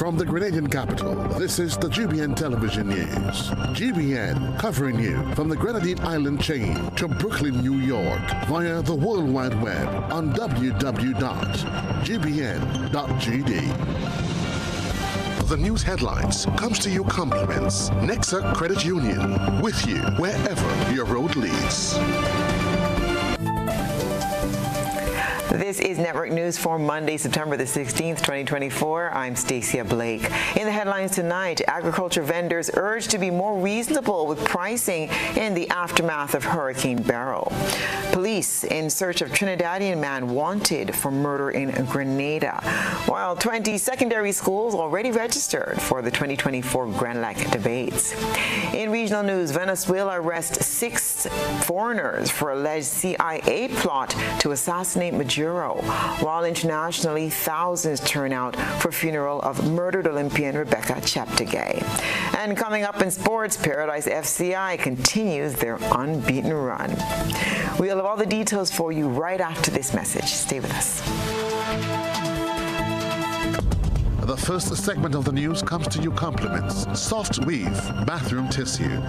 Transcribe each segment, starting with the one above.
From the Grenadian capital, this is the GBN television news. GBN covering you from the Grenadine Island chain to Brooklyn, New York via the World Wide Web on www.gbn.gd. The news headlines comes to you compliments Nexa Credit Union, with you wherever your road leads. This is Network News for Monday, September the 16th, 2024. I'm Stasia Blake. In the headlines tonight, agriculture vendors urged to be more reasonable with pricing in the aftermath of Hurricane Beryl. Police in search of Trinidadian man wanted for murder in Grenada, while 20 secondary schools already registered for the 2024 Grand Lac debates. In regional news, Venezuela arrests 6 foreigners for alleged CIA plot to assassinate Maduro, while internationally thousands turn out for funeral of murdered Olympian Rebecca Cheptegei. And coming up in sports, Paradise FCI continues their unbeaten run. We'll have all the details for you right after this message. Stay with us. The first segment of the news comes to you compliments Soft Weave Bathroom Tissue.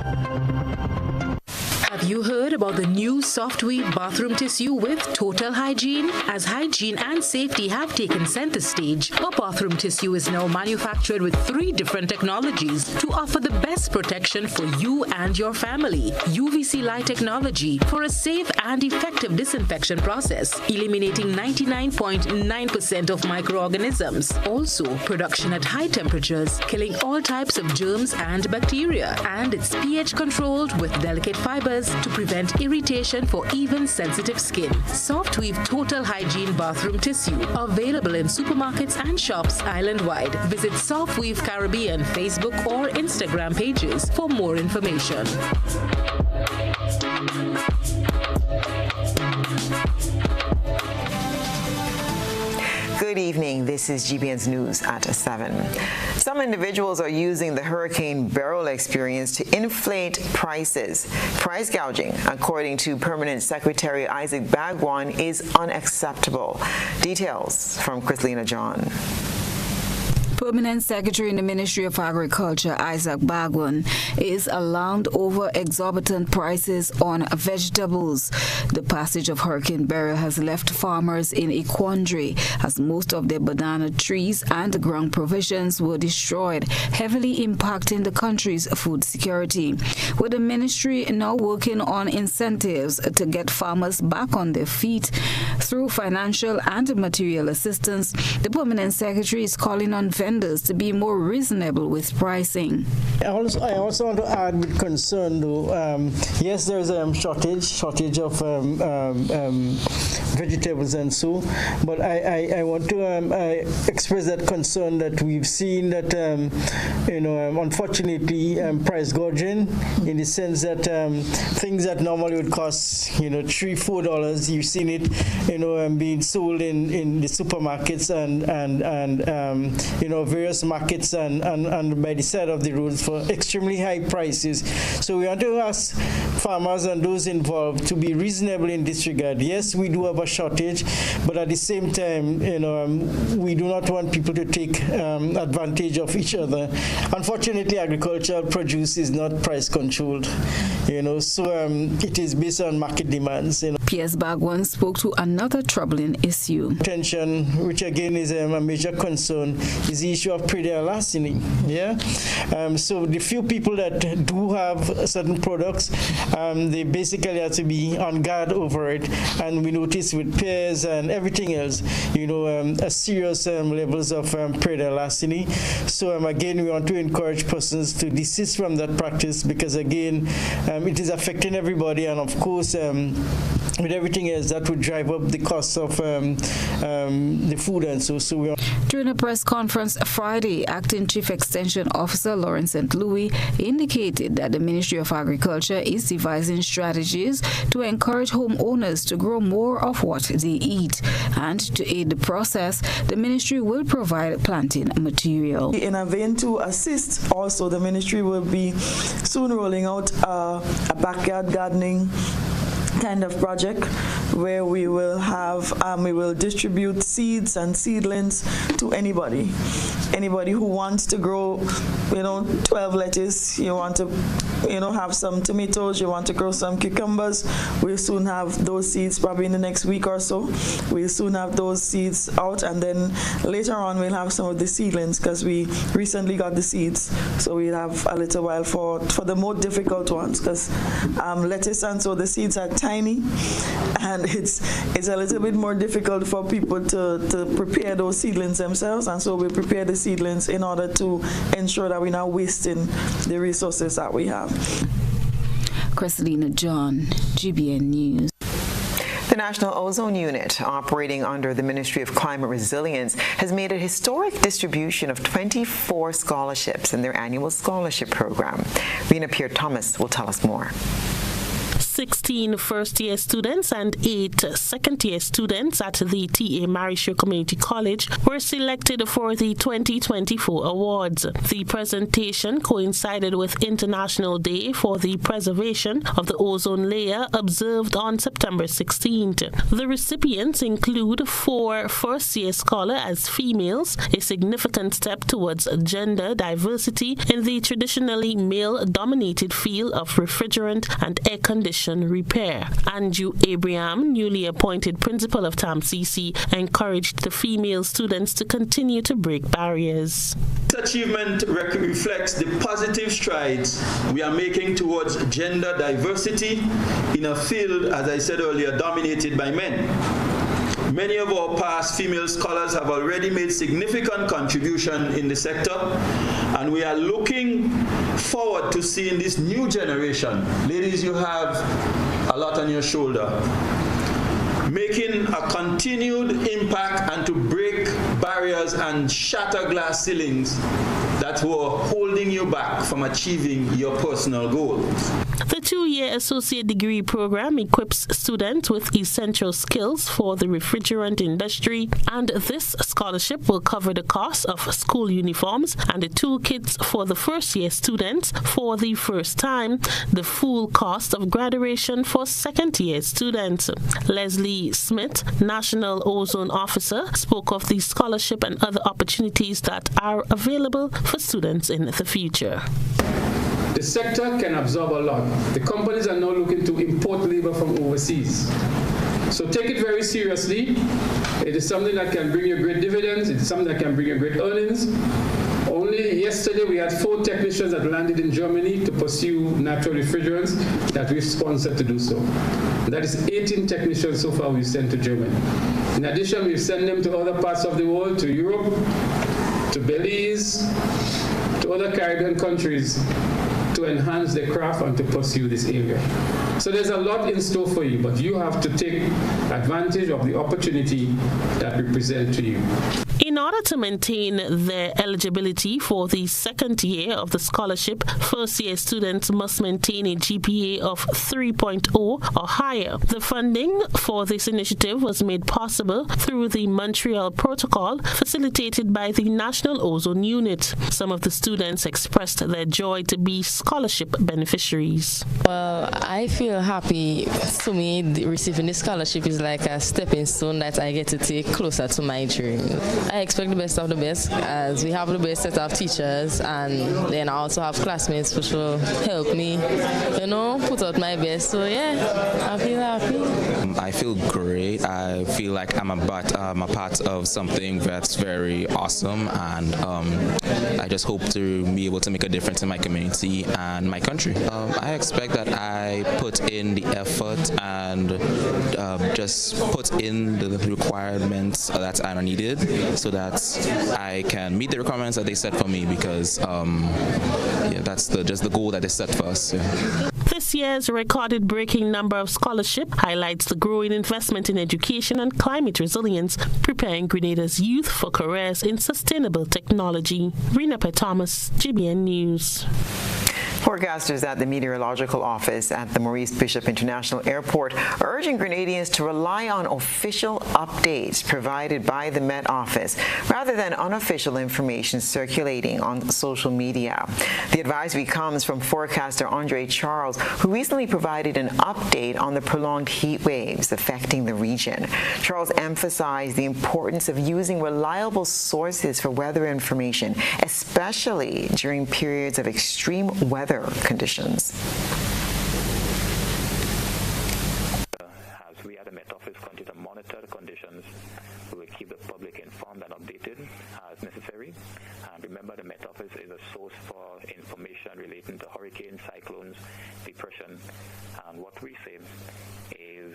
Have you heard about the new Soft Weave bathroom tissue with total hygiene? As hygiene and safety have taken center stage, our bathroom tissue is now manufactured with 3 different technologies to offer the best protection for you and your family. UVC light technology for a safe and effective disinfection process, eliminating 99.9% of microorganisms. Also, production at high temperatures, killing all types of germs and bacteria. And it's pH controlled with delicate fibers to prevent irritation for even sensitive skin. Soft Weave Total Hygiene Bathroom Tissue, available in supermarkets and shops island-wide. Visit Soft Weave Caribbean Facebook or Instagram pages for more information. Good evening. This is GBN's News at 7. Some individuals are using the Hurricane Beryl experience to inflate prices. Price gouging, according to Permanent Secretary Isaac Bagwan, is unacceptable. Details from Chrislena John. Permanent Secretary in the Ministry of Agriculture, Isaac Bagwan, is alarmed over exorbitant prices on vegetables. The passage of Hurricane Beryl has left farmers in a quandary as most of their banana trees and ground provisions were destroyed, heavily impacting the country's food security. With the ministry now working on incentives to get farmers back on their feet through financial and material assistance, the Permanent Secretary is calling on vendors to be more reasonable with pricing. I also want to add with concern, though, yes, there's a shortage of vegetables and so, but I want to express that concern that we've seen that, unfortunately, price gouging, in the sense that things that normally would cost, $3-4, you've seen it, being sold in the supermarkets and various markets and by the side of the roads for extremely high prices. So we want to ask farmers and those involved to be reasonable in this regard. Yes, we do have a shortage, but at the same time, we do not want people to take advantage of each other. Unfortunately, agricultural produce is not price controlled, so it is based on market demands. P.S. Bagwan spoke to another troubling issue. Tension, which again is a major concern, is the issue of predatory larceny. So the few people that do have certain products, they basically have to be on guard over it. And we notice with pears and everything else, a serious levels of predatory larceny. So again, we want to encourage persons to desist from that practice because again, it is affecting everybody, and of course, with everything else, that would drive up the cost of the food and so. During a press conference Friday, Acting Chief Extension Officer Lawrence St. Louis indicated that the Ministry of Agriculture is devising strategies to encourage homeowners to grow more of what they eat, and to aid the process, the ministry will provide planting material. In a vein to assist, also the ministry will be soon rolling out a backyard gardening kind of project where we will have we will distribute seeds and seedlings to anybody anybody who wants to grow, 12 lettuce, you want to, have some tomatoes, you want to grow some cucumbers, we'll soon have those seeds probably in the next week or so. We'll soon have those seeds out, and then later on we'll have some of the seedlings because we recently got the seeds. So we'll have a little while for the more difficult ones because lettuce, and so the seeds are tiny, and it's a little bit more difficult for people to prepare those seedlings themselves, and so we prepare the seedlings in order to ensure that we're not wasting the resources that we have. Cressalina John, GBN News. The National Ozone Unit, operating under the Ministry of Climate Resilience, has made a historic distribution of 24 scholarships in their annual scholarship program. Rena Pierre-Thomas will tell us more. 16 first-year students and 8 second-year students at the T.A. Marisho Community College were selected for the 2024 awards. The presentation coincided with International Day for the Preservation of the Ozone Layer, observed on September 16th. The recipients include 4 first-year scholars as females, a significant step towards gender diversity in the traditionally male-dominated field of refrigerant and air conditioning repair. Andrew Abraham, newly appointed principal of TAMCC, encouraged the female students to continue to break barriers. This achievement reflects the positive strides we are making towards gender diversity in a field, as I said earlier, dominated by men. Many of our past female scholars have already made significant contribution in the sector, and we are looking forward to seeing this new generation. Ladies, you have a lot on your shoulder, making a continued impact and to break barriers and shatter glass ceilings that were holding you back from achieving your personal goals. The 2-year associate degree program equips students with essential skills for the refrigerant industry, and this scholarship will cover the cost of school uniforms and the toolkits for the first-year students for the first time, the full cost of graduation for second-year students. Leslie Smith, National Ozone Officer, spoke of the scholarship and other opportunities that are available for students in the future. The sector can absorb a lot. The companies are now looking to import labor from overseas. So take it very seriously. It is something that can bring you great dividends. It's something that can bring you great earnings. Only yesterday we had 4 technicians that landed in Germany to pursue natural refrigerants that we've sponsored to do so. That is 18 technicians so far we've sent to Germany. In addition, we've sent them to other parts of the world, to Europe, to Belize, to other Caribbean countries, to enhance their craft and to pursue this area. So there's a lot in store for you, but you have to take advantage of the opportunity that we present to you. In order to maintain their eligibility for the second year of the scholarship, first-year students must maintain a GPA of 3.0 or higher. The funding for this initiative was made possible through the Montreal Protocol, facilitated by the National Ozone Unit. Some of the students expressed their joy to be scholarship beneficiaries. Well, I feel happy. To me, receiving this scholarship is like a stepping stone that I get to take closer to my dream. I expect the best of the best, as we have the best set of teachers, and then I also have classmates which will help me, put out my best. So yeah, I feel happy. I feel great. I feel like I'm a part of something that's very awesome, and I just hope to be able to make a difference in my community and my country. I expect that I put in the effort and just put in the requirements that are needed so that I can meet the requirements that they set for me, because that's just the goal that they set for us. Yeah. This year's record-breaking number of scholarship highlights the growing investment in education and climate resilience, preparing Grenada's youth for careers in sustainable technology. Rena Pierre-Thomas, GBN News. Forecasters at the Meteorological Office at the Maurice Bishop International Airport are urging Grenadians to rely on official updates provided by the Met Office rather than unofficial information circulating on social media. The advisory comes from forecaster Andre Charles, who recently provided an update on the prolonged heat waves affecting the region. Charles emphasized the importance of using reliable sources for weather information, especially during periods of extreme weather conditions. As we at the Met Office continue to monitor the conditions, we will keep the public informed and updated as necessary. And remember, the Met Office is a source for information relating to hurricanes, cyclones, depression, and what we say is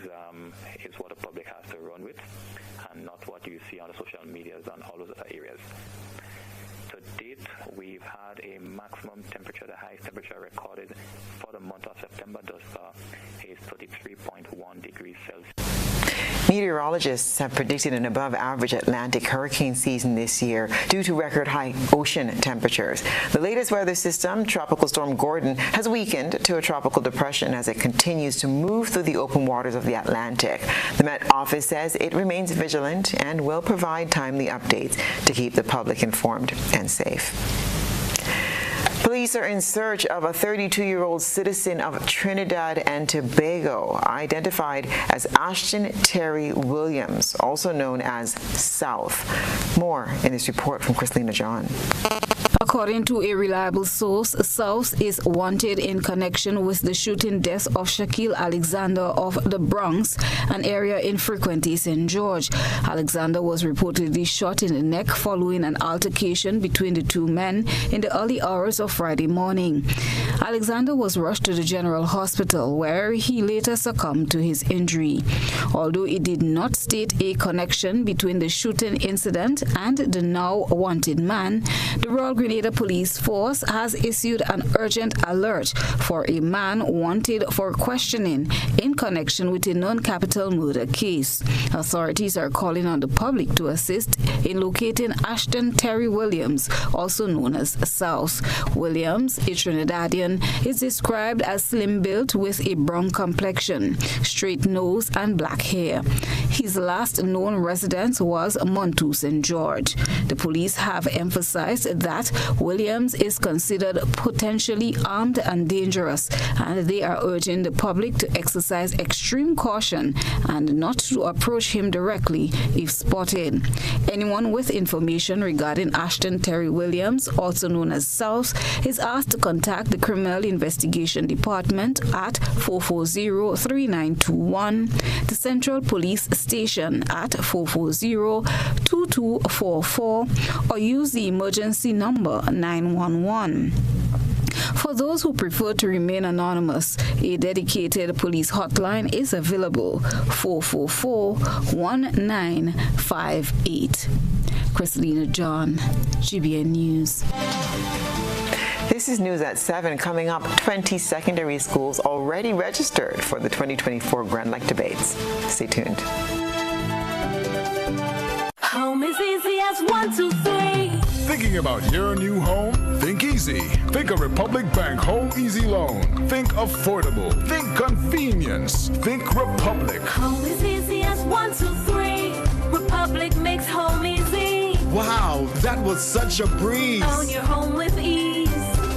what the public has to run with, and not what you see on the social medias and all those other areas. To date, we've had a maximum temperature, the highest temperature recorded for the month of September thus far is 33.1 degrees Celsius. Meteorologists have predicted an above-average Atlantic hurricane season this year due to record-high ocean temperatures. The latest weather system, Tropical Storm Gordon, has weakened to a tropical depression as it continues to move through the open waters of the Atlantic. The Met Office says it remains vigilant and will provide timely updates to keep the public informed and safe. Police are in search of a 32-year-old citizen of Trinidad and Tobago, identified as Ashton Terry Williams, also known as South. More in this report from Chrislina John. According to a reliable source, South is wanted in connection with the shooting death of Shaquille Alexander of the Bronx, an area in frequent St. George. Alexander was reportedly shot in the neck following an altercation between the two men in the early hours of Friday morning. Alexander was rushed to the General Hospital, where he later succumbed to his injury. Although it did not state a connection between the shooting incident and the now wanted man, the Royal Grenada Police Force has issued an urgent alert for a man wanted for questioning in connection with a non-capital murder case. Authorities are calling on the public to assist in locating Ashton Terry Williams, also known as South. Williams, a Trinidadian, is described as slim-built with a brown complexion, straight nose, and black hair. His last known residence was Montu, St. George. The police have emphasized that Williams is considered potentially armed and dangerous, and they are urging the public to exercise extreme caution and not to approach him directly if spotted. Anyone with information regarding Ashton Terry Williams, also known as South, is asked to contact the Criminal Investigation Department at 440-3921, the Central Police Station at 440-2244, or use the emergency number 911. For those who prefer to remain anonymous, a dedicated police hotline is available, 444-1958. Chrislina John, GBN News. This is News at 7. Coming up, 20 secondary schools already registered for the 2024 Grand Lake debates. Stay tuned. Home is easy as 1, 2, 3. Thinking about your new home? Think easy. Think a Republic Bank Home Easy Loan. Think affordable. Think convenience. Think Republic. Home is easy as 1, 2, 3. Republic makes home easy. Wow, that was such a breeze. Own your home with ease.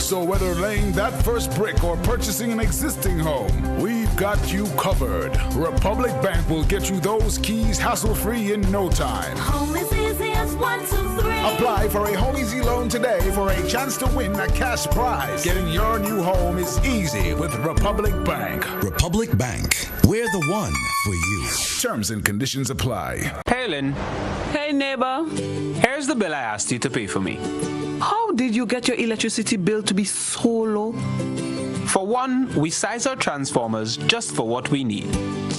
So whether laying that first brick or purchasing an existing home, we've got you covered. Republic Bank will get you those keys hassle-free in no time. Home is easy as 1, 2, 3. Apply for a Home Easy Loan today for a chance to win a cash prize. Getting your new home is easy with Republic Bank. Republic Bank, we're the one for you. Terms and conditions apply. Hey, Lynn. Hey, neighbor. Here's the bill I asked you to pay for me. How did you get your electricity bill to be so low? For one, we size our transformers just for what we need.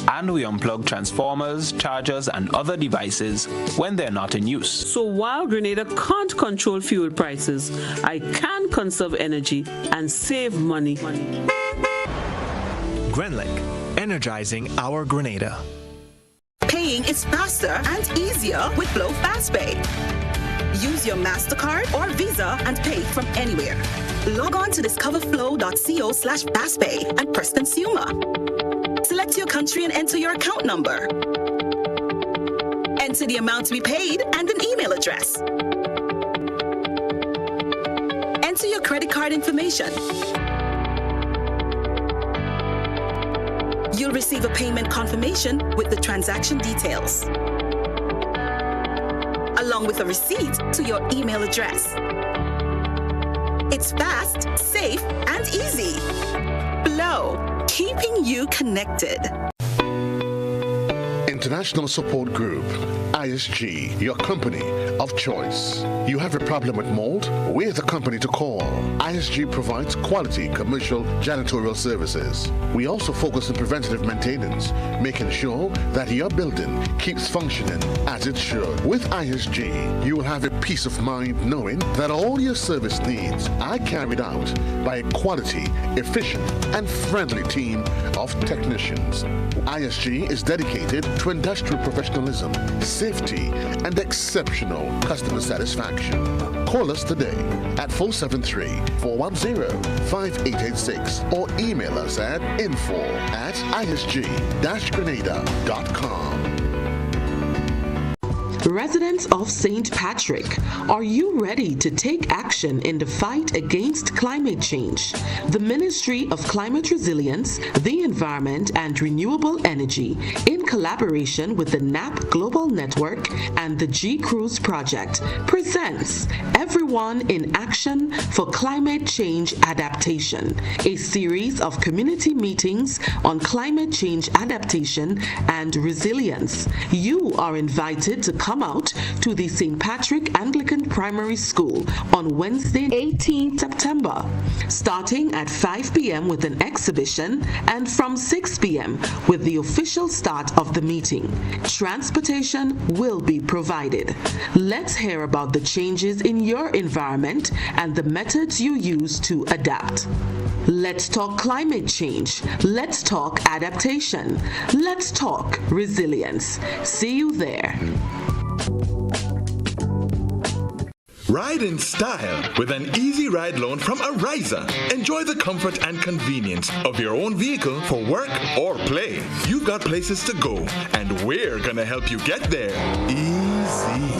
And we unplug transformers, chargers, and other devices when they're not in use. So while Grenada can't control fuel prices, I can conserve energy and save money. Grenlake, energizing our Grenada. Paying is faster and easier with Glow FastPay. Use your MasterCard or Visa and pay from anywhere. Log on to discoverflow.co/fastpay and press consumer. Select your country and enter your account number. Enter the amount to be paid and an email address. Enter your credit card information. You'll receive a payment confirmation with the transaction details, along with a receipt to your email address. It's fast, safe, and easy. Flow, keeping you connected. International Support Group, ISG, your company of choice. You have a problem with mold? We're the company to call. ISG provides quality commercial janitorial services. We also focus on preventative maintenance, making sure that your building keeps functioning as it should. With ISG, you will have a peace of mind knowing that all your service needs are carried out by a quality, efficient, and friendly team of technicians. ISG is dedicated to industrial professionalism, safety, and exceptional customer satisfaction. Call us today at 473-410-5886 or email us at info@isg-grenada.com. Residents of St. Patrick, are you ready to take action in the fight against climate change? The Ministry of Climate Resilience, the Environment and Renewable Energy, in collaboration with the NAP Global Network and the G-Cruise Project, presents Everyone in Action for Climate Change Adaptation, a series of community meetings on climate change adaptation and resilience. You are invited to come out to the St. Patrick Anglican Primary School on Wednesday, 18th September, starting at 5 p.m. with an exhibition and from 6 p.m. with the official start of the meeting. Transportation will be provided. Let's hear about the changes in your environment and the methods you use to adapt. Let's talk climate change. Let's talk adaptation. Let's talk resilience. See you there. Ride in style with an easy ride loan from Ariza. Enjoy the comfort and convenience of your own vehicle for work or play. You've got places to go, and we're gonna help you get there easy.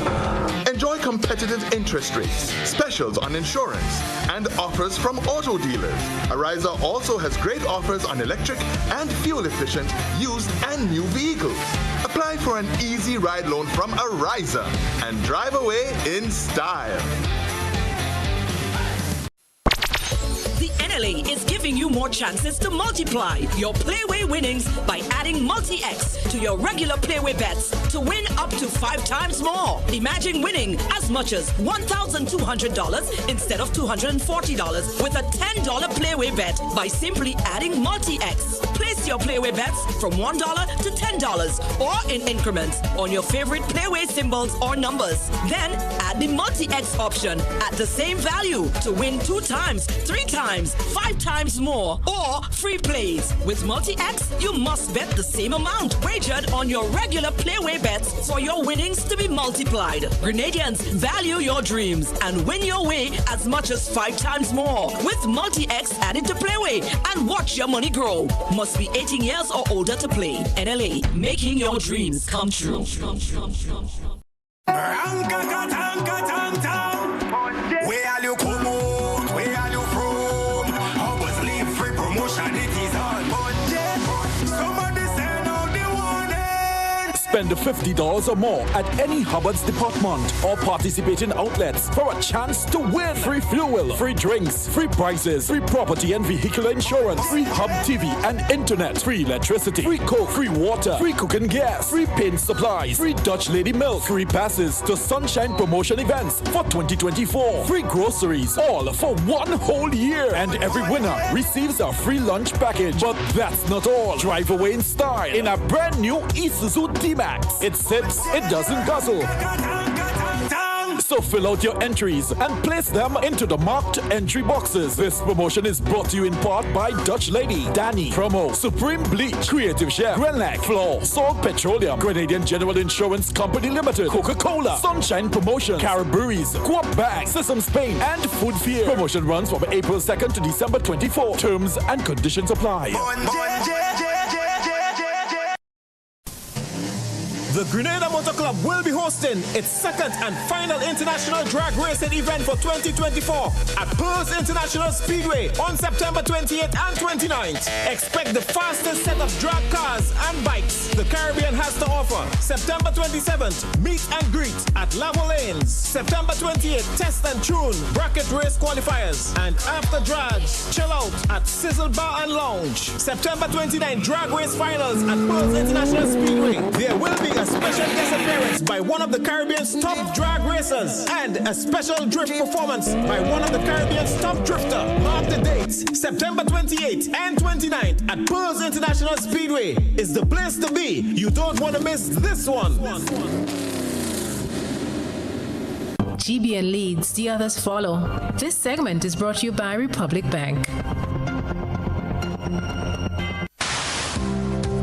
Enjoy competitive interest rates, specials on insurance, and offers from auto dealers. Ariza also has great offers on electric and fuel-efficient used and new vehicles. Apply for an easy ride loan from Ariza and drive away in style. The NLA is giving you more chances to multiply your Playway winnings by adding Multi-X to your regular Playway bets to win up to 5 times more. Imagine winning as much as $1,200 instead of $240 with a $10 Playway bet by simply adding Multi-X. Place your Playway bets from $1 to $10 or in increments on your favorite Playway symbols or numbers. Then add the Multi-X option at the same value to win 2 times, 3 times, 5 times more, or free plays. With Multi-X, you must bet the same amount wagered on your regular Playway bets for your winnings to be multiplied. Grenadians, value your dreams and win your way as much as 5 times more with Multi-X added to Playway and watch your money grow. Must be 18 years or older to play. NLA, making your dreams come true. Where are you come out? Where are you from? How was leave free promotion? It is on Monday. Somebody send out the warning. Spend $50 or more at any Hubbard's department or participating outlets for a chance to win free fuel, free drinks, free prizes, free property and vehicular insurance, free Hub TV and internet, free electricity, free coke, free water, free cooking gas, free paint supplies, free Dutch Lady milk, free passes to Sunshine promotion events for 2024, free groceries, all for 1 whole year. And every winner receives a free lunch package. But that's not all. Drive away in style in a brand new Isuzu D-Max. It sits, it doesn't guzzle. So fill out your entries and place them into the marked entry boxes. This promotion is brought to you in part by Dutch Lady, Danny, Promo, Supreme Bleach, Creative Chef, Grenlac, Floor, Salt Petroleum, Grenadian General Insurance Company Limited, Coca-Cola, Sunshine Promotion, Carib Breweries, Coop Bag, Sesame Spain, and Food Fear. Promotion runs from April 2nd to December 24. Terms and conditions apply. The Grenada Motor Club will be hosting its second and final international drag racing event for 2024 at Pearls International Speedway on September 28th and 29th. Expect the fastest set of drag cars and bikes the Caribbean has to offer. September 27th, meet and greet at Lavo Lanes. September 28th, test and tune bracket race qualifiers. And after drags, chill out at Sizzle Bar and Lounge. September 29th, drag race finals at Pearls International Speedway. There will be a special guest appearance by one of the Caribbean's top drag racers and a special drift performance by one of the Caribbean's top drifter. Mark the dates, September 28th and 29th at Pearls International Speedway is the place to be. You don't want to miss this one. GBN leads, the others follow. This segment is brought to you by Republic Bank.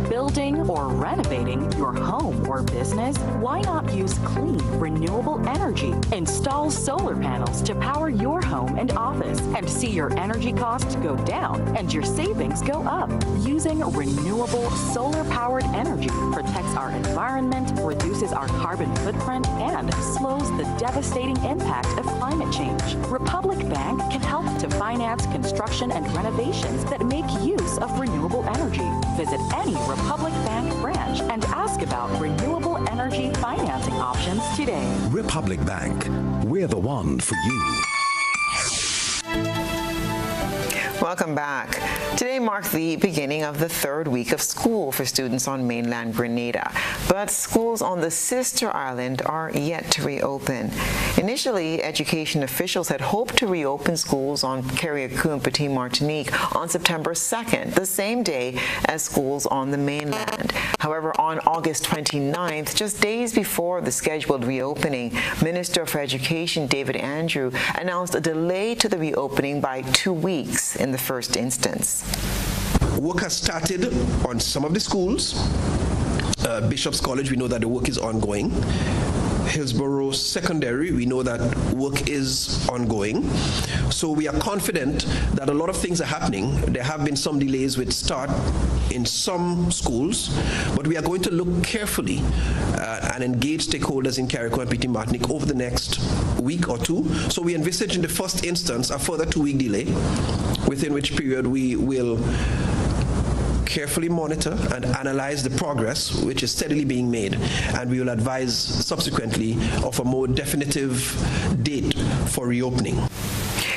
Building or renovating your home or business? Why not use clean, renewable energy? Install solar panels to power your home and office and see your energy costs go down and your savings go up. Using renewable solar-powered energy protects our environment, reduces our carbon footprint, and slows the devastating impact of climate change. Republic Bank can help to finance construction and renovations that make use of renewable energy. Visit any Republic Bank branch and ask about renewable energy financing options today. Republic Bank, we're the one for you. Welcome back. Today marked the beginning of the third week of school for students on mainland Grenada, but schools on the sister island are yet to reopen. Initially, education officials had hoped to reopen schools on Carriacou and Petite Martinique on September 2nd, the same day as schools on the mainland. However, on August 29th, just days before the scheduled reopening, Minister for Education David Andrew announced a delay to the reopening by 2 weeks in the first instance. Work has started on some of the schools. Bishop's College, we know that the work is ongoing. Hillsborough Secondary, we know that work is ongoing. So we are confident that a lot of things are happening. There have been some delays with start in some schools, but we are going to look carefully and engage stakeholders in Carriacou and Petite Martinique over the next week or two. So we envisage in the first instance a further 2-week delay, within which period we will carefully monitor and analyze the progress which is steadily being made, and we will advise subsequently of a more definitive date for reopening.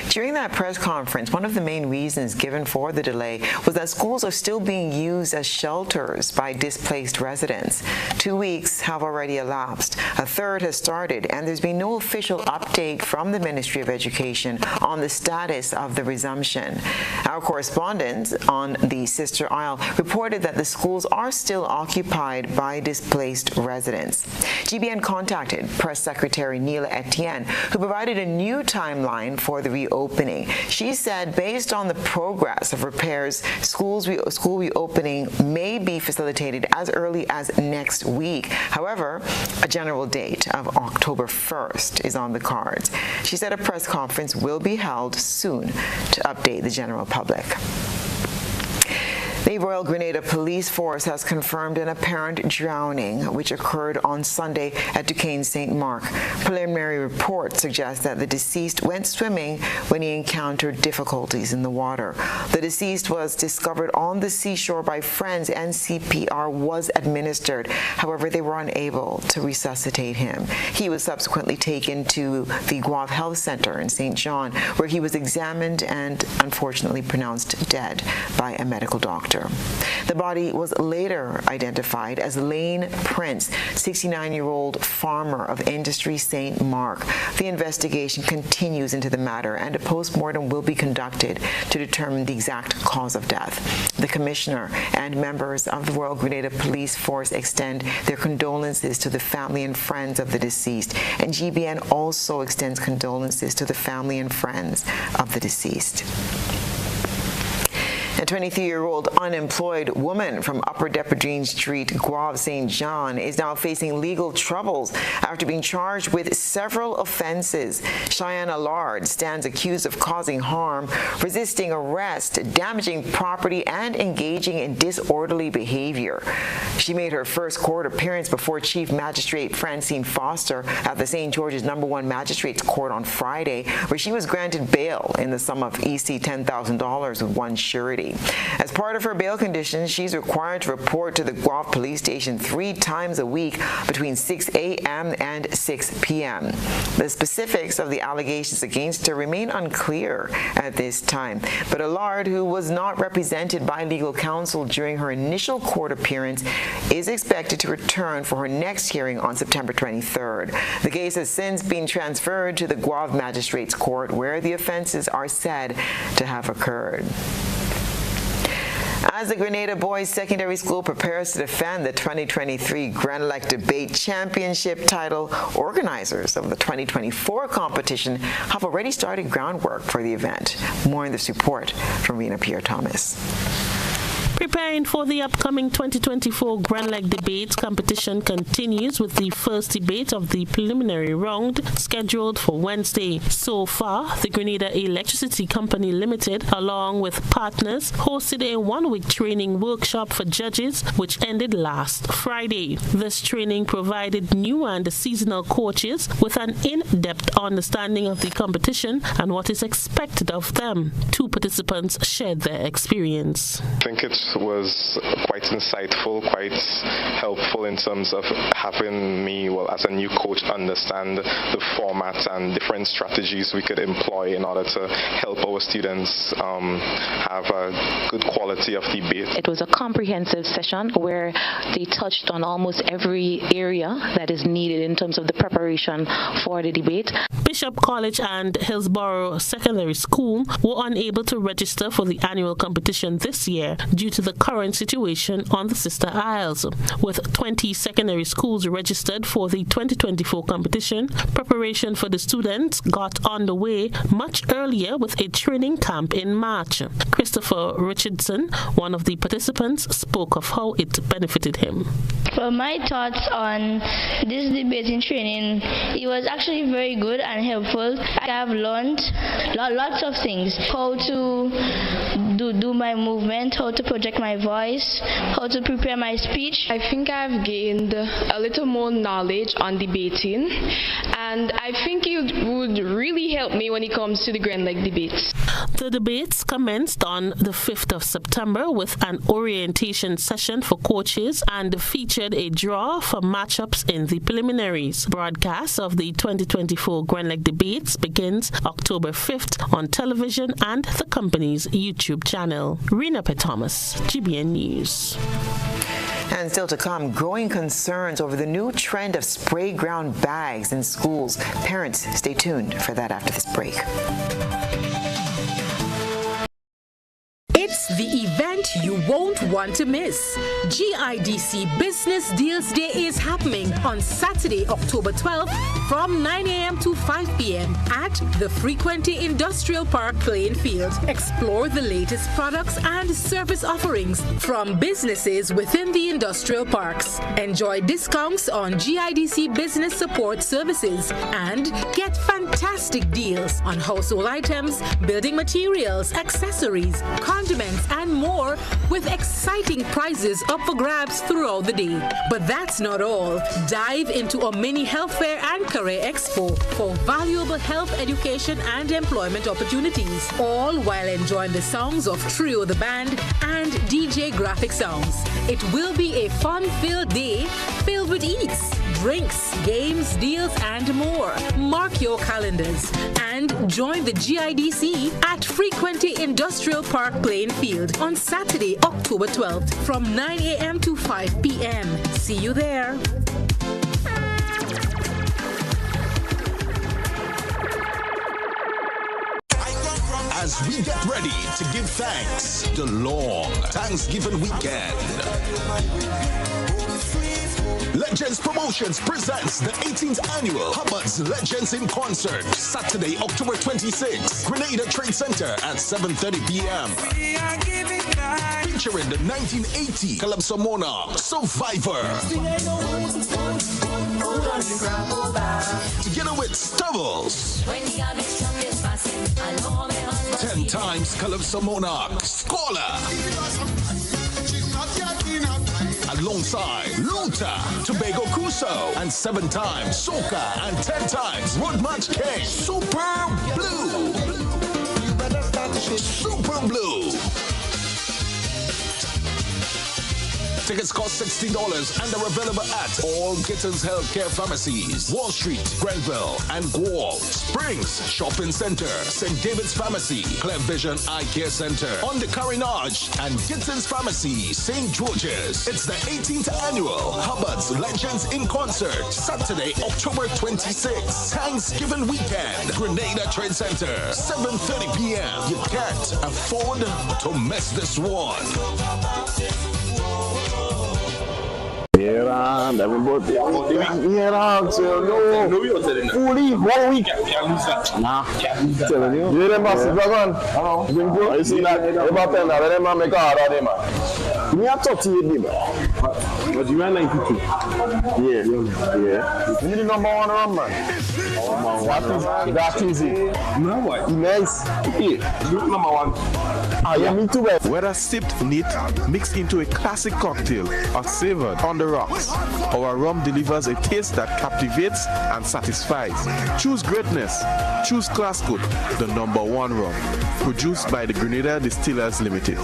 During that press conference, one of the main reasons given for the delay was that schools are still being used as shelters by displaced residents. 2 weeks have already elapsed. A third has started, and there's been no official update from the Ministry of Education on the status of the resumption. Our correspondent on the Sister Isle reported that the schools are still occupied by displaced residents. GBN contacted Press Secretary Neela Etienne, who provided a new timeline for the reopening. She said based on the progress of repairs, school reopening may be facilitated as early as next week. However, a general date of October 1st is on the cards. She said a press conference will be held soon to update the general public. The Royal Grenada Police Force has confirmed an apparent drowning which occurred on Sunday at Duquesne St. Mark. Preliminary reports suggest that the deceased went swimming when he encountered difficulties in the water. The deceased was discovered on the seashore by friends and CPR was administered. However, they were unable to resuscitate him. He was subsequently taken to the Guave Health Center in St. John, where he was examined and unfortunately pronounced dead by a medical doctor. helicopter. The body was later identified as Lane Prince, 69-year-old farmer of Industry St. Mark. The investigation continues into the matter, and a postmortem will be conducted to determine the exact cause of death. The commissioner and members of the Royal Grenada Police Force extend their condolences to the family and friends of the deceased, and GBN also extends condolences to the family and friends of the deceased. A 23-year-old unemployed woman from Upper Depardine Street, Guave, St. John, is now facing legal troubles after being charged with several offenses. Cheyenne Allard stands accused of causing harm, resisting arrest, damaging property, and engaging in disorderly behavior. She made her first court appearance before Chief Magistrate Francine Foster at the St. George's No. 1 Magistrates Court on Friday, where she was granted bail in the sum of EC $10,000 with one surety. As part of her bail conditions, she's required to report to the Guelph Police Station 3 times a week between 6 a.m. and 6 p.m. The specifics of the allegations against her remain unclear at this time, but Allard, who was not represented by legal counsel during her initial court appearance, is expected to return for her next hearing on September 23rd. The case has since been transferred to the Guelph Magistrates Court, where the offenses are said to have occurred. As the Grenada Boys Secondary School prepares to defend the 2023 Grenelec Debate Championship title, organizers of the 2024 competition have already started groundwork for the event. More in this report from Rena Pierre-Thomas. Preparing for the upcoming 2024 Grenelec Debates competition continues with the first debate of the preliminary round scheduled for Wednesday. So far, the Grenada Electricity Company Limited, along with partners, hosted a one-week training workshop for judges, which ended last Friday. This training provided new and seasonal coaches with an in-depth understanding of the competition and what is expected of them. 2 participants shared their experience. I think it was quite insightful, quite helpful in terms of having me, as a new coach, understand the format and different strategies we could employ in order to help our students have a good quality of debate. It was a comprehensive session where they touched on almost every area that is needed in terms of the preparation for the debate. Bishop College and Hillsborough Secondary School were unable to register for the annual competition this year due to the current situation on the Sister Isles. With 20 secondary schools registered for the 2024 competition, preparation for the students got underway much earlier with a training camp in March. Christopher Richardson, one of the participants, spoke of how it benefited him. Well, my thoughts on this debating training, it was actually very good and helpful. I have learned lots of things, how to do my movement, how to project my voice, how to prepare my speech. I think I've gained a little more knowledge on debating, and I think it would really help me when it comes to the Grenelec debates. The debates commenced on the 5th of September with an orientation session for coaches and featured a draw for matchups in the preliminaries. Broadcast of the 2024 Grenelec debates begins October 5th on television and the company's YouTube channel. Rena Thomas, GBN News. And still to come, growing concerns over the new trend of spray ground bags in schools. Parents, stay tuned for that after this break. It's the event you won't want to miss. GIDC Business Deals Day is happening on Saturday, October 12th from 9 a.m. to 5 p.m. at the Frequenty Industrial Park playing field. Explore the latest products and service offerings from businesses within the industrial parks. Enjoy discounts on GIDC business support services and get fantastic deals on household items, building materials, accessories, condiments, and more, with exciting prizes up for grabs throughout the day. But that's not all. Dive into a mini health fair and career expo for valuable health education and employment opportunities, all while enjoying the songs of Trio the Band and DJ Graphic Sounds. It will be a fun-filled day filled with eats, drinks, games, deals, and more. Mark your calendars and join the GIDC at Frequency Industrial Park Plainfield on Saturday, October 12th from 9 a.m. to 5 p.m. See you there. As we get ready to give thanks, the long Thanksgiving weekend. Legends Promotions presents the 18th annual Hubbard's Legends in Concert, Saturday, October 26th, Grenada Trade Center at 7:30 p.m. Featuring the 1980 Calypso Monarch Survivor. Together with Stubbles. 10 times Calypso Monarch Scholar. Alongside Luther, Tobago Crusoe, and 7 times Soca and 10 times Road March King. Super Blue. Super Blue. Tickets cost $16 and are available at all Gittins Healthcare Pharmacies, Wall Street, Grenville, and Gual, Springs Shopping Center, St. David's Pharmacy, Clear Vision Eye Care Center, on the Carinage, and Gittins Pharmacy, St. George's. It's the 18th annual Hubbard's Legends in Concert, Saturday, October 26th, Thanksgiving weekend, Grenada Trade Center, 7:30 p.m. You can't afford to miss this one. Yeah, everybody. Yeah, fully 1 week. Nah, telling you. You them boss dragon. You see that? About them, them man make hard on them man. Me a 38 man. But you are 92. Yeah. You need the number 1 run man. That easy. No what? Nice. Yeah. You number 1. Yeah, me too. Whether sipped neat, mixed into a classic cocktail, or savored on the rocks, our rum delivers a taste that captivates and satisfies. Choose greatness. Choose Classcoat, the number 1 rum. Produced by the Grenada Distillers Limited.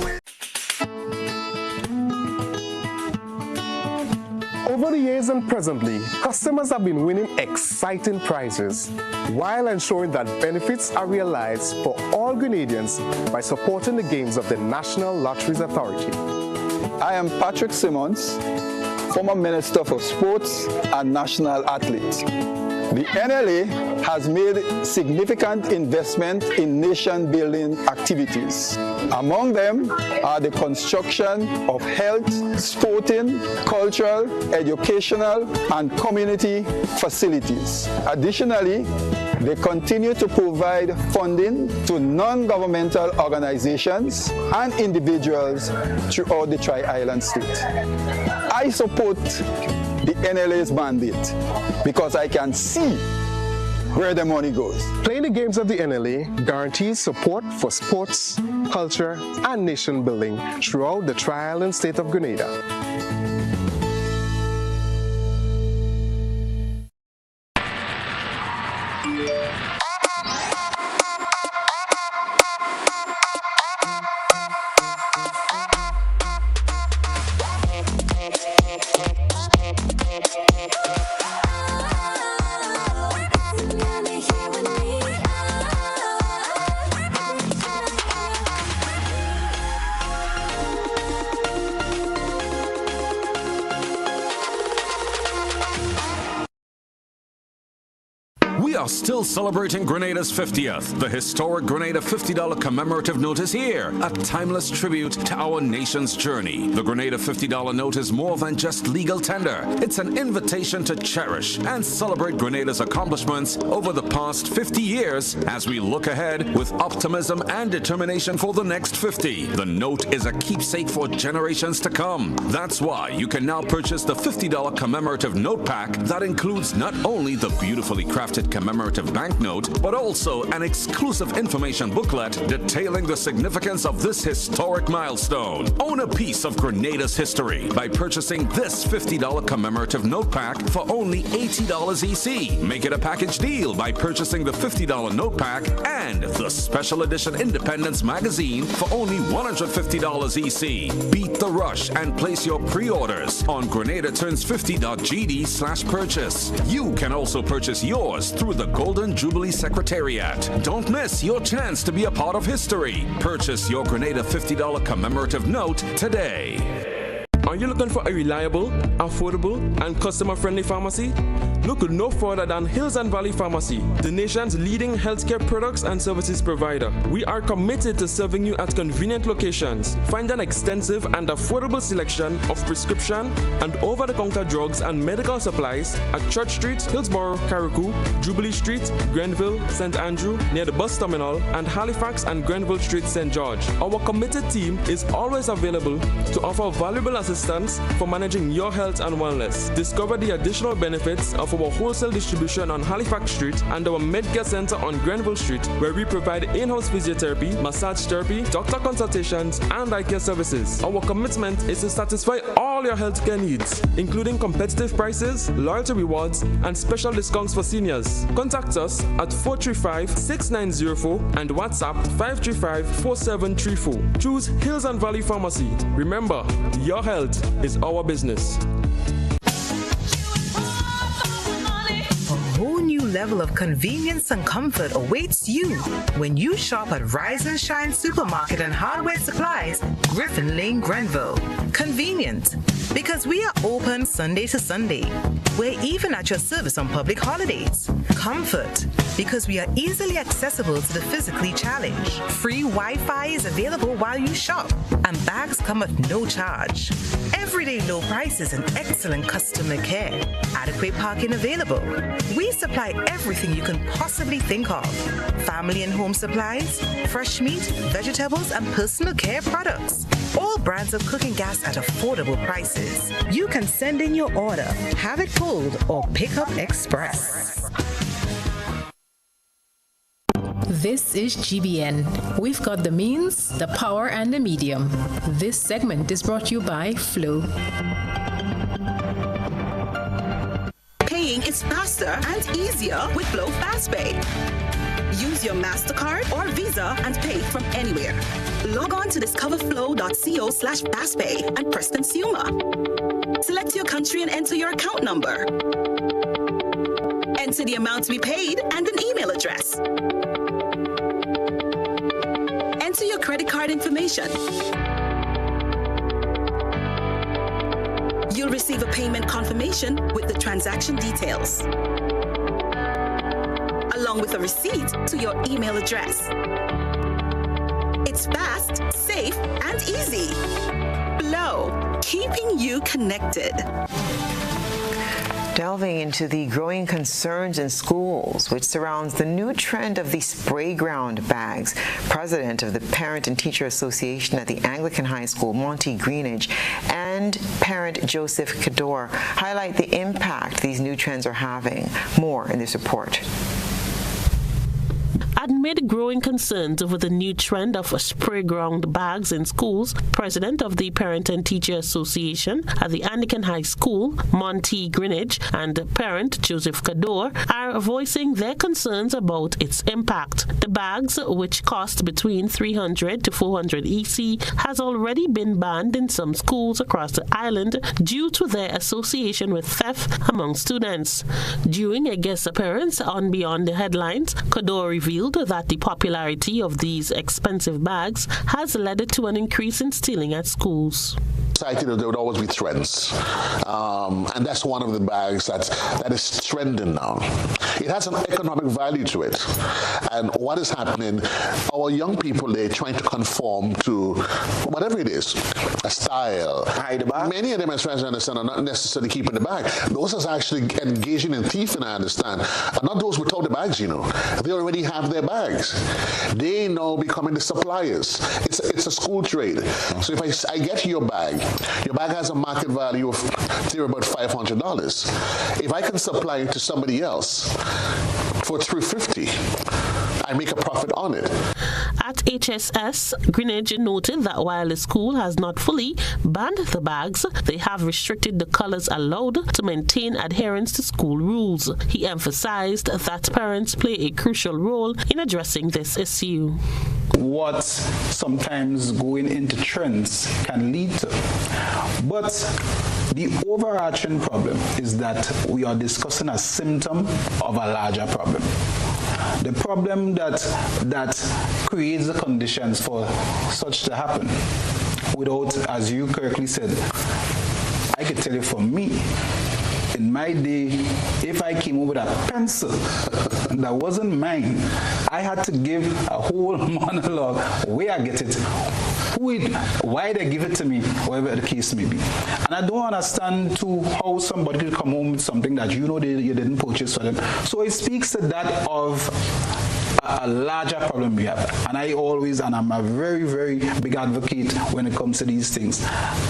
Over the years and presently, customers have been winning exciting prizes while ensuring that benefits are realized for all Grenadians by supporting the games of the National Lotteries Authority. I am Patrick Simmons, former Minister for Sports and National Athlete. The NLA has made significant investment in nation-building activities. Among them are the construction of health, sporting, cultural, educational, and community facilities. Additionally, they continue to provide funding to non-governmental organizations and individuals throughout the Tri-Island state. I support the NLA's mandate because I can see where the money goes. Playing the games of the NLA guarantees support for sports, culture, and nation building throughout the Tri-Island state of Grenada. We are still celebrating Grenada's 50th. The historic Grenada $50 commemorative note is here, a timeless tribute to our nation's journey. The Grenada $50 note is more than just legal tender. It's an invitation to cherish and celebrate Grenada's accomplishments over the past 50 years as we look ahead with optimism and determination for the next 50. The note is a keepsake for generations to come. That's why you can now purchase the $50 commemorative note pack that includes not only the beautifully crafted commemorative commemorative banknote, but also an exclusive information booklet detailing the significance of this historic milestone. Own a piece of Grenada's history by purchasing this $50 commemorative note pack for only $80 EC. Make it a package deal by purchasing the $50 note pack and the special edition Independence magazine for only $150 EC. Beat the rush and place your pre-orders on GrenadaTurns50.gd/purchase. You can also purchase yours through the Golden Jubilee Secretariat. Don't miss your chance to be a part of history. Purchase your Grenada $50 commemorative note today. Are you looking for a reliable, affordable, and customer-friendly pharmacy? Look no further than Hills and Valley Pharmacy, the nation's leading healthcare products and services provider. We are committed to serving you at convenient locations. Find an extensive and affordable selection of prescription and over-the-counter drugs and medical supplies at Church Street, Hillsborough, Carriacou, Jubilee Street, Grenville, St. Andrew, near the bus terminal, and Halifax and Grenville Street, St. George. Our committed team is always available to offer valuable assistance for managing your health and wellness. Discover the additional benefits of our wholesale distribution on Halifax Street and our Medcare Center on Grenville Street, where we provide in-house physiotherapy, massage therapy, doctor consultations, and eye care services. Our commitment is to satisfy all your healthcare needs, including competitive prices, loyalty rewards, and special discounts for seniors. Contact us at 435-6904 and WhatsApp 535-4734. Choose Hills and Valley Pharmacy. Remember, your health is our business. A whole new level of convenience and comfort awaits you when you shop at Rise and Shine Supermarket and Hardware Supplies, Griffin Lane, Grenville. Convenient, because we are open Sunday to Sunday. We're even at your service on public holidays. Comfort, because we are easily accessible to the physically challenged. Free Wi-Fi is available while you shop, and bags come at no charge. Everyday low prices and excellent customer care. Adequate parking available. We supply everything you can possibly think of. Family and home supplies, fresh meat, vegetables, and personal care products. All brands of cooking gas at affordable prices. You can send in your order, have it pulled, or pick up express. This is GBN. We've got the means, the power, and the medium. This segment is brought to you by Flow. Paying is faster and easier with Flow FastPay. Use your MasterCard or Visa and pay from anywhere. Log on to discoverflow.co/fastpay and press consumer. Select your country and enter your account number. Enter the amount to be paid and an email address. Enter your credit card information. You'll receive a payment confirmation with the transaction details, along with a receipt to your email address. It's fast, safe, and easy. Flow, keeping you connected. Delving into the growing concerns in schools, which surrounds the new trend of the spray ground bags, President of the Parent and Teacher Association at the Anglican High School, Monty Greenidge, and parent Joseph Cador highlight the impact these new trends are having. More in this report. Amid growing concerns over the new trend of spray ground bags in schools, President of the Parent and Teacher Association at the Anglican High School, Monty Greenidge, and parent Joseph Cador are voicing their concerns about its impact. The bags, which cost between $300 to $400 EC, has already been banned in some schools across the island due to their association with theft among students. During a guest appearance on Beyond the Headlines, Cador revealed that the popularity of these expensive bags has led to an increase in stealing at schools. Society, there would always be trends, and that's one of the bags that is trending now. It has an economic value to it, and what is happening, our young people, they're trying to conform to whatever it is, a style. Many of them, as far as I understand, are not necessarily keeping the bag. Those are actually engaging in thieving, I understand, and not those without the bags, you know. They already have their bags. They now becoming the suppliers. It's a school trade. So if I get your bag has a market value of about $500. If I can supply it to somebody else, for $3.50. I make a profit on it. At HSS, Greenwich noted that while the school has not fully banned the bags, they have restricted the colors allowed to maintain adherence to school rules. He emphasized that parents play a crucial role in addressing this issue. What sometimes going into trends can lead to. But the overarching problem is that we are discussing a symptom of a larger problem. The problem that creates the conditions for such to happen without, as you correctly said, I could tell you for me, in my day, if I came over with a pencil that wasn't mine, I had to give a whole monologue where I get it, why they give it to me, whatever the case may be. And I don't understand too how somebody could come home with something that you didn't purchase for them. So it speaks to that of a larger problem we have. And I'm a very, very big advocate when it comes to these things.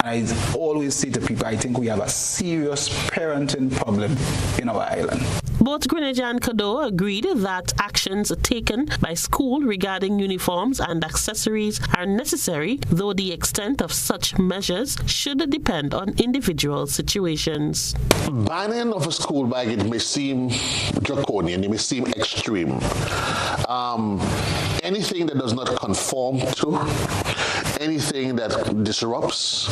And I always say to people, I think we have a serious parenting problem in our island. Both Greenwich and Caddo agreed that actions taken by school regarding uniforms and accessories are necessary, though the extent of such measures should depend on individual situations. Banning of a school bag, it may seem draconian, it may seem extreme. Anything that does not conform to, anything that disrupts,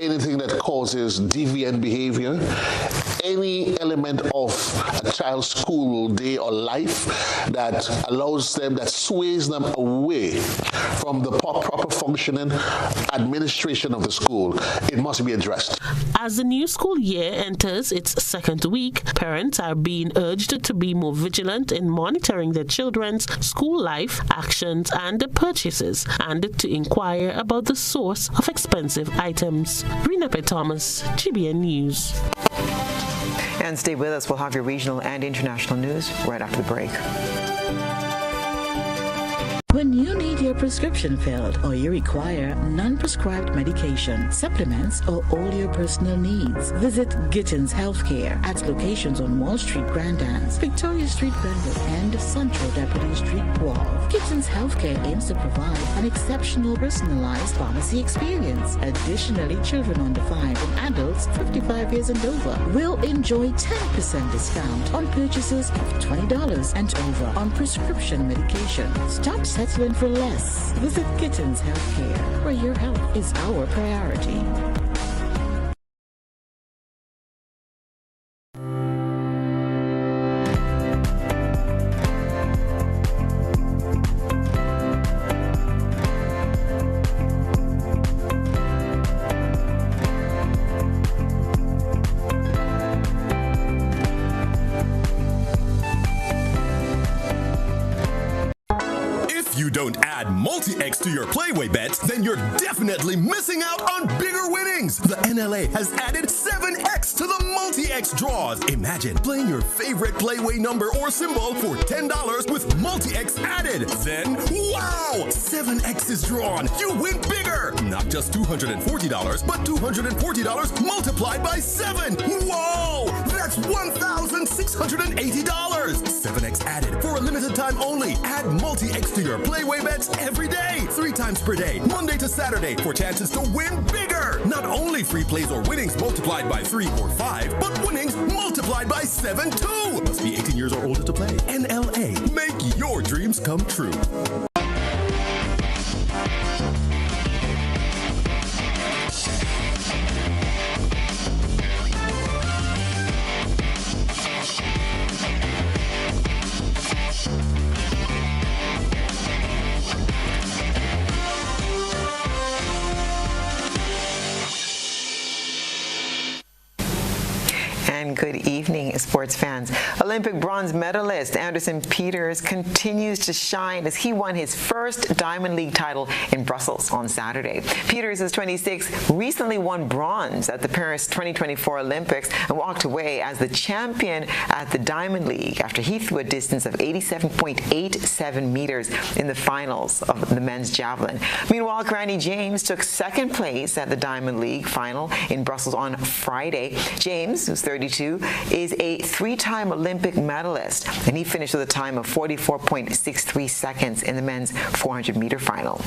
anything that causes deviant behavior, any element of a child's school day or life that allows them, that sways them away from the proper functioning administration of the school, it must be addressed. As the new school year enters its second week, parents are being urged to be more vigilant in monitoring their children's school life, actions, and purchases, and to inquire about the source of expensive items. Rena P. Thomas, GBN News. And stay with us. We'll have your regional and international news right after the break. When you need your prescription filled or you require non-prescribed medication, supplements, or all your personal needs, visit Gittins Healthcare at locations on Wall Street, Grand Anse, Victoria Street, Grenville, and Central Deputy Street, Wall. Gittins Healthcare aims to provide an exceptional personalized pharmacy experience. Additionally, children under 5 and adults 55 years and over will enjoy 10% discount on purchases of $20 and over on prescription medication. Stop settling for less. Visit Gittins Healthcare, where your health is our priority. Don't add multi-X to your Playway bets, then you're definitely missing out on bigger winnings. The NLA has added 7X to the multi-X draws. Imagine playing your favorite Playway number or symbol for $10 with multi-X added. Then, wow! 7X is drawn. You win bigger. Not just $240, but $240 multiplied by 7. Whoa! That's $1,680. 7X added for a limited time only. Add multi-X to your Playway bets every day, 3 times per day, Monday to Saturday, for chances to win bigger. Not only free plays or winnings multiplied by 3 or 5, but winnings multiplied by 7 too. Must be 18 years or older to play. NLA, make your dreams come true. Good evening, sports fans. Olympic bronze medalist Anderson Peters continues to shine as he won his first Diamond League title in Brussels on Saturday. Peters is 26, recently won bronze at the Paris 2024 Olympics and walked away as the champion at the Diamond League after he threw a distance of 87.87 meters in the finals of the men's javelin. Meanwhile, Granny James took second place at the Diamond League final in Brussels on Friday. James, who's 32, is a 3-time Olympic medalist, and he finished with a time of 44.63 seconds in the men's 400-meter final.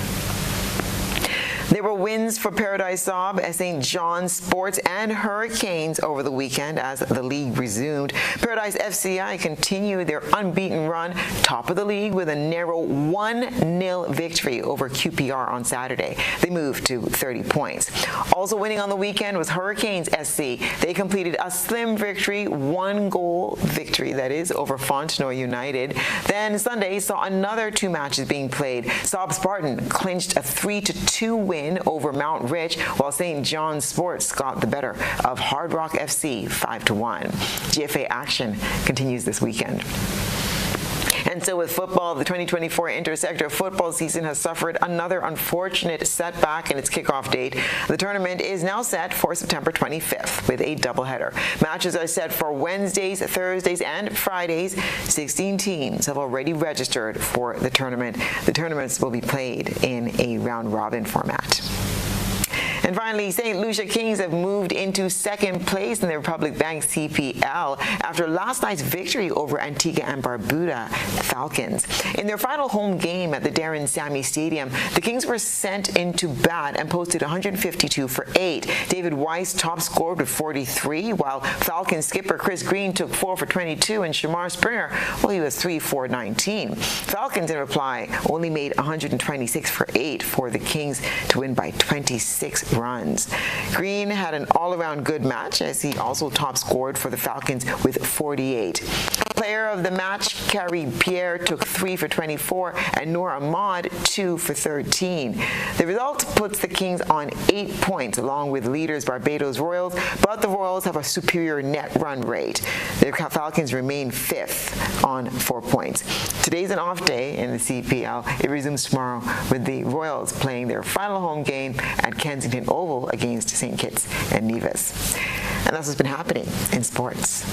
There were wins for Paradise Saab, St. John's Sports, and Hurricanes over the weekend as the league resumed. Paradise FCI continued their unbeaten run, top of the league with a narrow 1-0 victory over QPR on Saturday. They moved to 30 points. Also winning on the weekend was Hurricanes SC. They completed a slim victory, 1-goal victory, that is, over Fontenoy United. Then Sunday saw another 2 matches being played. Saab Spartan clinched a 3-2 win over Mount Rich, while St. John's Sports got the better of Hard Rock FC 5-1. GFA action continues this weekend. And so with football, the 2024 intersector football season has suffered another unfortunate setback in its kickoff date. The tournament is now set for September 25th with a doubleheader. Matches are set for Wednesdays, Thursdays, and Fridays. 16 teams have already registered for the tournament. The tournaments will be played in a round-robin format. And finally, St. Lucia Kings have moved into second place in the Republic Bank CPL after last night's victory over Antigua and Barbuda Falcons. In their final home game at the Darren Sammy Stadium, the Kings were sent into bat and posted 152 for 8. David Weiss top scored with 43, while Falcons skipper Chris Green took 4 for 22, and Shamar Springer, well, he was 3 for 19. Falcons, in reply, only made 126 for 8 for the Kings to win by 26 runs. Green had an all-around good match as he also top scored for the Falcons with 48. Player of the match, Carrie Pierre, took 3 for 24 and Noor Ahmad 2 for 13. The result puts the Kings on 8 points along with leaders Barbados Royals, but the Royals have a superior net run rate. The Falcons remain 5th on 4 points. Today's an off day in the CPL. It resumes tomorrow with the Royals playing their final home game at Kensington Oval against St. Kitts and Nevis. And that's what's been happening in sports.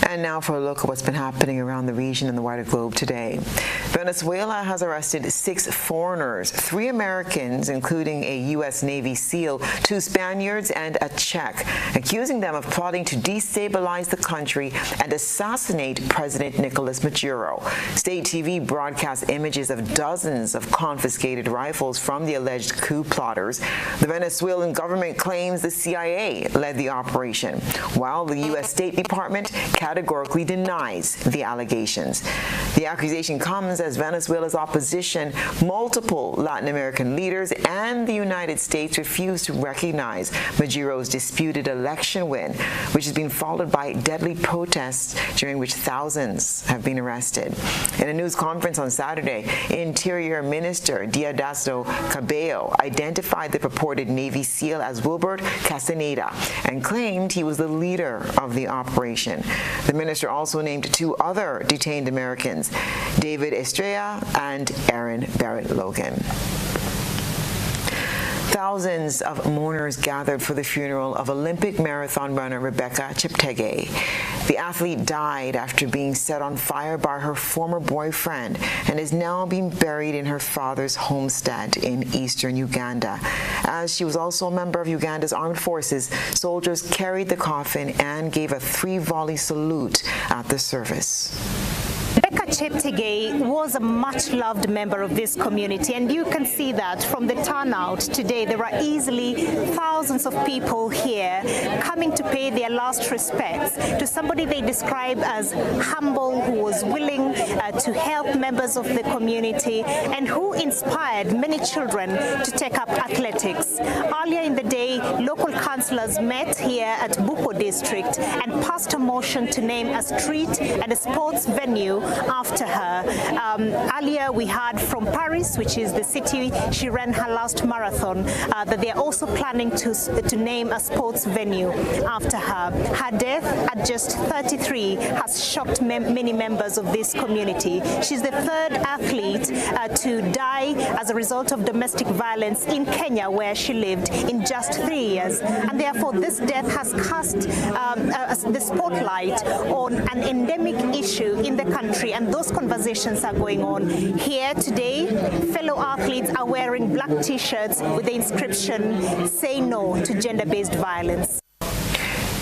And now for a look at what's been happening around the region and the wider globe today. Venezuela has arrested 6 foreigners, 3 Americans, including a U.S. Navy SEAL, 2 Spaniards, and a Czech, accusing them of plotting to destabilize the country and assassinate President Nicolas Maduro. State TV broadcast images of dozens of confiscated rifles from the alleged coup plotters. The Venezuelan government claims the CIA led the operation, while the U.S. State Department categorically denies the allegations. The accusation comes as Venezuela's opposition, multiple Latin American leaders, and the United States refuse to recognize Maduro's disputed election win, which has been followed by deadly protests during which thousands have been arrested. In a news conference on Saturday, Interior Minister Diosdado Cabello identified the purported Navy SEAL as Wilbert Castaneda and claimed he was the leader of the operation. The minister also named 2 other detained Americans, David Estrella and Aaron Barrett Logan. Thousands of mourners gathered for the funeral of Olympic marathon runner Rebecca Cheptegei. The athlete died after being set on fire by her former boyfriend and is now being buried in her father's homestead in eastern Uganda. As she was also a member of Uganda's armed forces, soldiers carried the coffin and gave a 3-volley salute at the service. Rebecca Cheptegei was a much-loved member of this community, and you can see that from the turnout today. There are easily thousands thousands of people here coming to pay their last respects to somebody they describe as humble, who was willing to help members of the community and who inspired many children to take up athletics. Earlier in the day, local councillors met here at Buko district and passed a motion to name a street and a sports venue after her. Earlier we heard from Paris, which is the city she ran her last marathon, that they are also planning to name a sports venue after her. Her death at just 33 has shocked many members of this community. She's the third athlete to die as a result of domestic violence in Kenya, where she lived, in just 3 years. And therefore, this death has cast the spotlight on an endemic issue in the country, and those conversations are going on. Here today, fellow athletes are wearing black t-shirts with the inscription, "Say no to gender-based violence."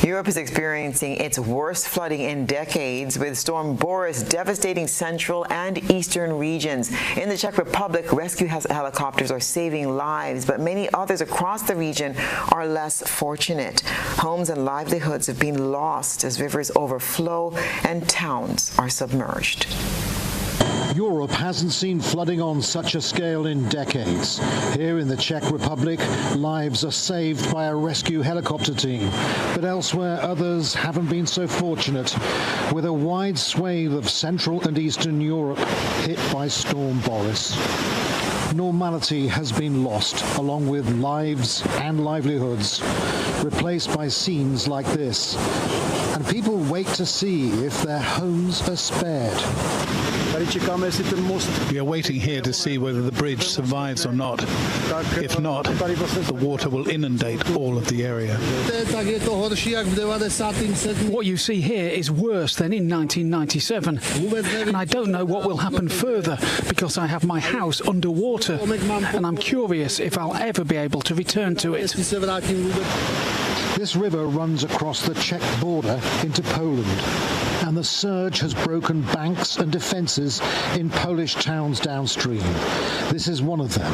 Europe is experiencing its worst flooding in decades, with Storm Boris devastating central and eastern regions. In the Czech Republic, rescue helicopters are saving lives, but many others across the region are less fortunate. Homes and livelihoods have been lost as rivers overflow and towns are submerged. Europe hasn't seen flooding on such a scale in decades. Here in the Czech Republic, lives are saved by a rescue helicopter team. But elsewhere, others haven't been so fortunate, with a wide swathe of Central and Eastern Europe hit by Storm Boris. Normality has been lost, along with lives and livelihoods, replaced by scenes like this. And people wait to see if their homes are spared. We are waiting here to see whether the bridge survives or not. If not, the water will inundate all of the area. What you see here is worse than in 1997. And I don't know what will happen further because I have my house underwater and I'm curious if I'll ever be able to return to it. This river runs across the Czech border into Poland, and the surge has broken banks and defences in Polish towns downstream. This is one of them.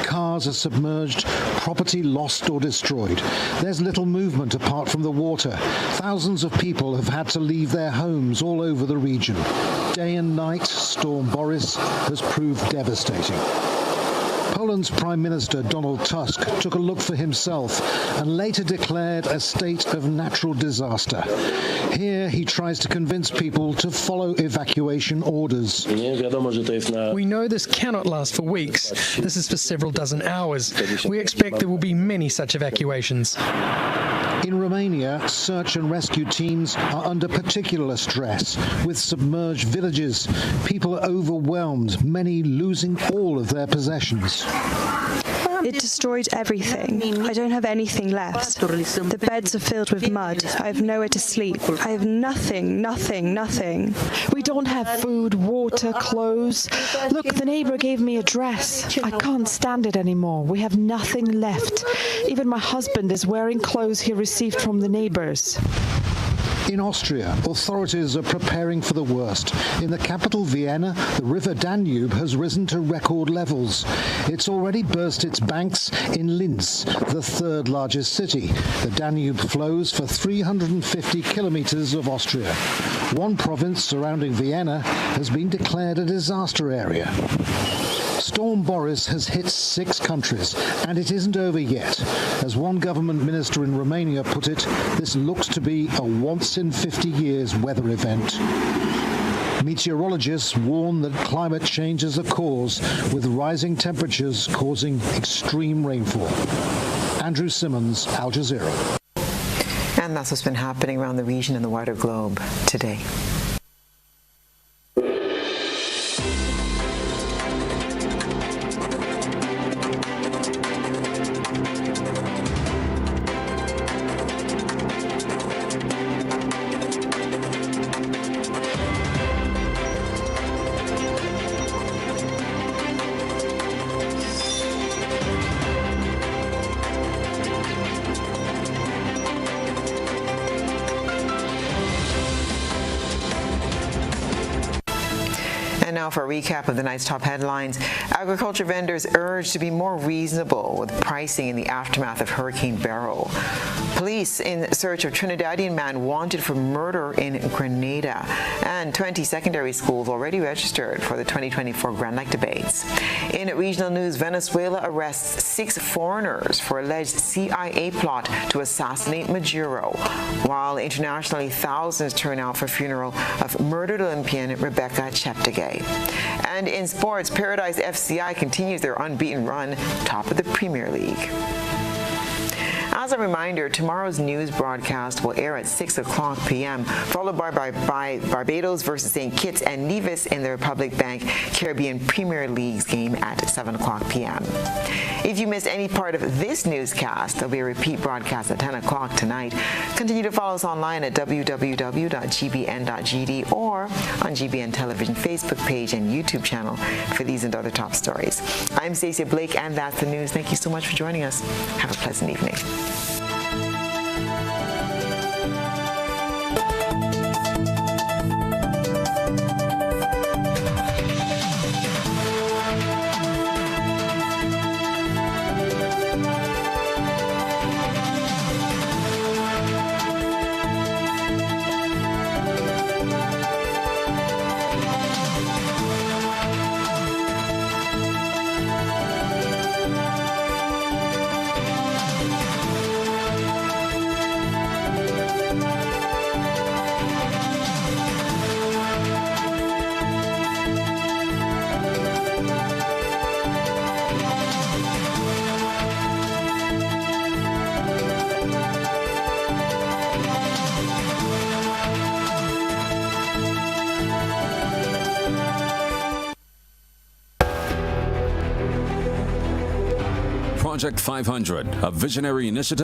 Cars are submerged, property lost or destroyed. There's little movement apart from the water. Thousands of people have had to leave their homes all over the region. Day and night, Storm Boris has proved devastating. Poland's Prime Minister Donald Tusk took a look for himself and later declared a state of natural disaster. Here he tries to convince people to follow evacuation orders. We know this cannot last for weeks. This is for several dozen hours. We expect there will be many such evacuations. In Romania, search and rescue teams are under particular stress. With submerged villages, people are overwhelmed, many losing all of their possessions. It destroyed everything. I don't have anything left. The beds are filled with mud. I have nowhere to sleep. I have nothing. We don't have food, water, clothes. Look, the neighbor gave me a dress. I can't stand it anymore. We have nothing left. Even my husband is wearing clothes he received from the neighbors. In Austria, authorities are preparing for the worst. In the capital, Vienna, the river Danube has risen to record levels. It's already burst its banks in Linz, the third largest city. The Danube flows for 350 kilometers of Austria. One province surrounding Vienna has been declared a disaster area. Storm Boris has hit 6 countries, and it isn't over yet. As one government minister in Romania put it, this looks to be a once-in-50-years weather event. Meteorologists warn that climate change is a cause, with rising temperatures causing extreme rainfall. Andrew Simmons, Al Jazeera. And that's what's been happening around the region and the wider globe today. now for a recap of the night's top headlines. Agriculture vendors urged to be more reasonable with pricing in the aftermath of Hurricane Beryl. Police in search of Trinidadian man wanted for murder in Grenada. And 20 secondary schools already registered for the 2024 Grand Lake debates. In regional news, Venezuela arrests 6 foreigners for alleged CIA plot to assassinate Maduro, while internationally thousands turn out for funeral of murdered Olympian Rebecca Cheptegei. And in sports, Paradise FCI continues their unbeaten run, top of the Premier League. As a reminder, tomorrow's news broadcast will air at 6 o'clock p.m., followed by Barbados versus St. Kitts and Nevis in the Republic Bank Caribbean Premier League's game at 7 o'clock p.m. If you missed any part of this newscast, there'll be a repeat broadcast at 10 o'clock tonight. Continue to follow us online at www.gbn.gd or on GBN Television Facebook page and YouTube channel for these and other top stories. I'm Stasia Blake, and that's the news. Thank you so much for joining us. Have a pleasant evening. Project 500, a visionary initiative